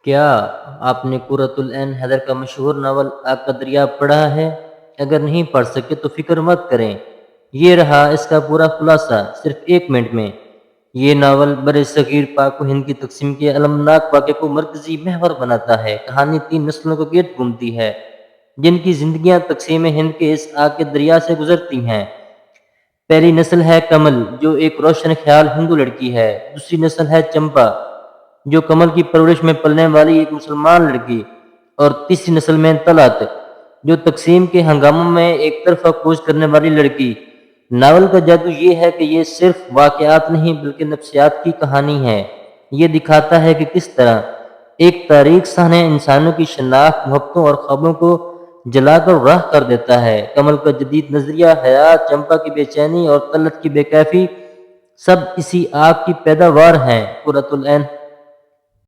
क्या आपने कुर्रतुल ऐन हैदर का मशहूर नावल आग का दरिया पढ़ा है? अगर नहीं पढ़ सके तो फ़िक्र मत करें। ये रहा इसका पूरा खुलासा सिर्फ़ 1 मिनट में। ये नावल बरसग़ीर पाक व हिंद की तक़सीम के अलमनाक वाक़े को मरकज़ी महवर बनाता है। कहानी 3 नस्लों को घेर घूमती है, जिनकी ज़िंदगियाँ तक़सीम हिंद के इस आग के दरिया से गुज़रती हैं। पहली नस्ल है कमल, जो एक रोशन ख़्याल हिंदू लड़की है। दूसरी नस्ल है चंपा, जो कमल की परवरिश में पलने वाली एक मुसलमान लड़की। और तीसरी नस्ल में तलत, जो तक़सीम के हंगामों में एक तरफ़ा कूच करने वाली लड़की। नावल का जादू ये है कि ये सिर्फ़ वाक़यात नहीं बल्कि नफ्सियात की कहानी है। ये दिखाता है कि किस तरह एक तारीख़ साहने इंसानों की शनाख्त, मोहब्बतों और ख्वाबों को जलाकर राख कर देता है। कमल का जदीद नज़रिया, हयात, चंपा की बेचैनी और तलत की बेकैफ़ी सब इसी आग की पैदावार हैं। कुर्रतुल ऐन